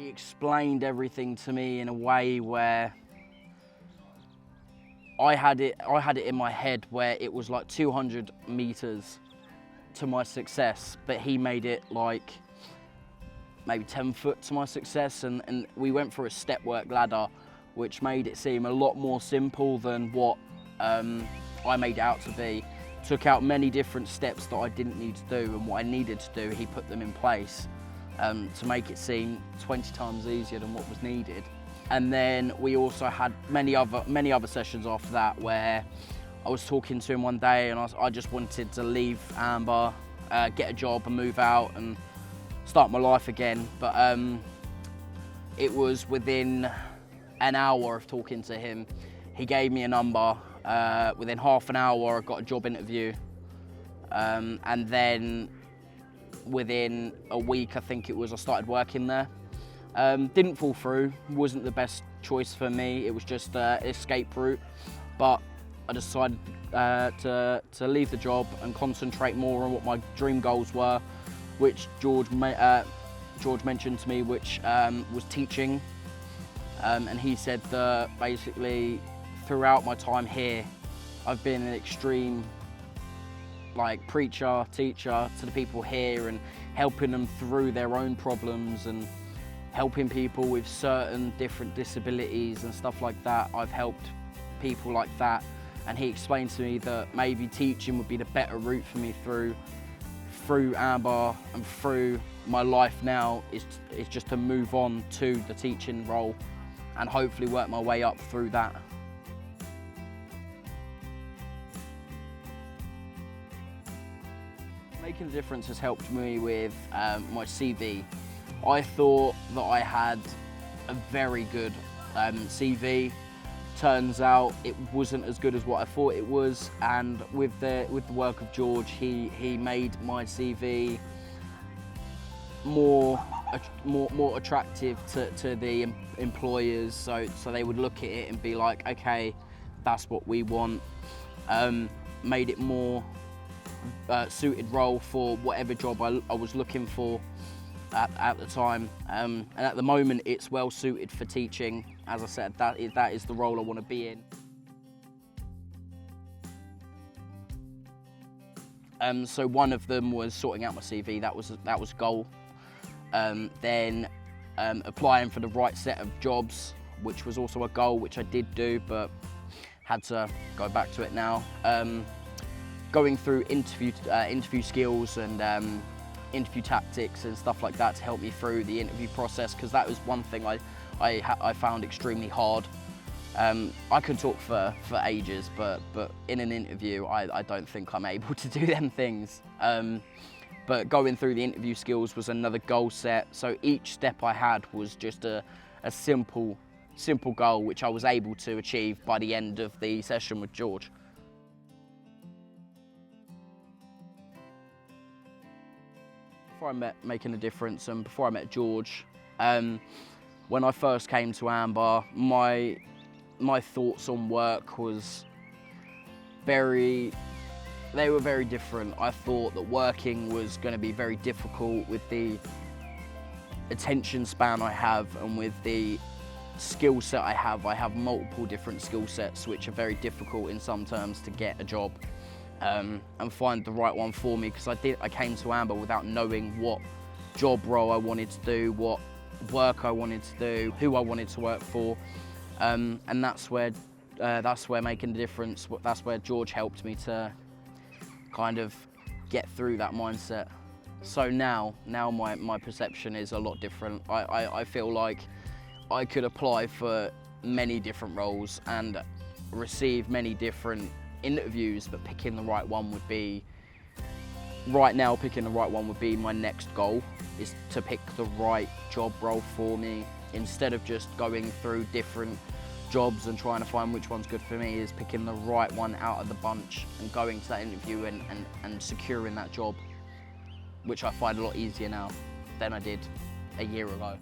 He explained everything to me in a way where I had it in my head where it was like 200 meters to my success, but he made it like maybe 10 foot to my success, and we went through a step work ladder, which made it seem a lot more simple than what I made it out to be. Took out many different steps that I didn't need to do, and what I needed to do, he put them in place to make it seem 20 times easier than what was needed. And then we also had many other sessions after that where I was talking to him one day and I just wanted to leave Amber, get a job and move out and start my life again. But it was within an hour of talking to him. He gave me a number. Within half an hour, I got a job interview. And then within a week, I think it was, I started working there. Didn't fall through, wasn't the best choice for me. It was just an escape route. But I decided to leave the job and concentrate more on what my dream goals were, which George mentioned to me, which was teaching. And he said that basically throughout my time here, I've been an extreme preacher, teacher to the people here and helping them through their own problems and helping people with certain different disabilities and stuff like that. I've helped people like that, and he explained to me that maybe teaching would be the better route for me through Amber and through my life now is just to move on to the teaching role and hopefully work my way up through that. Making a Difference has helped me with my CV. I thought that I had a very good CV. Turns out it wasn't as good as what I thought it was, and with the work of George, he made my CV more attractive to the employers, so they would look at it and be like, okay, that's what we want. Made it more suited role for whatever job I was looking for at the time, and at the moment it's well suited for teaching. As I said, that is the role I want to be in. So one of them was sorting out my CV. That was a goal. Then applying for the right set of jobs, which was also a goal, which I did do, but had to go back to it now. Going through interview skills and interview tactics and stuff like that to help me through the interview process, because that was one thing I found extremely hard. I could talk for ages, but in an interview I don't think I'm able to do them things. But going through the interview skills was another goal set, so each step I had was just a simple goal which I was able to achieve by the end of the session with George. Before I met Making a Difference and before I met George, when I first came to Amber, my thoughts on work was they were very different. I thought that working was going to be very difficult with the attention span I have and with the skill set I have. I have multiple different skill sets which are very difficult in some terms to get a job and find the right one for me, because I came to Amber without knowing what job role I wanted to do, what work I wanted to do, who I wanted to work for, and that's where Making a Difference, that's where George helped me to kind of get through that mindset. So now my perception is a lot different. I feel like I could apply for many different roles and receive many different interviews, but picking the right one would be, right now picking the right one would be my next goal, is to pick the right job role for me. Instead of just going through different jobs and trying to find which one's good for me, is picking the right one out of the bunch and going to that interview and securing that job, which I find a lot easier now than I did a year ago.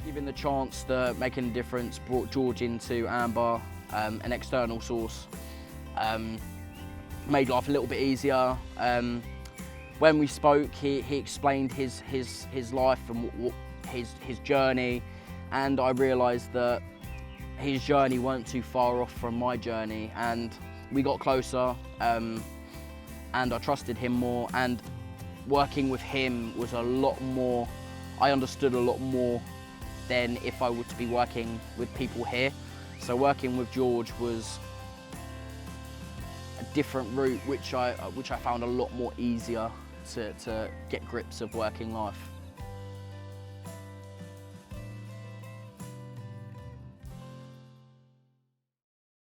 Given the chance that Making a Difference brought George into Amber, an external source, made life a little bit easier. when we spoke, he explained his life and his journey, and I realised that his journey weren't too far off from my journey, and we got closer, and I trusted him more, and working with him was a lot more, I understood a lot more than if I were to be working with people here. So working with George was a different route, which I found a lot more easier to get grips of working life.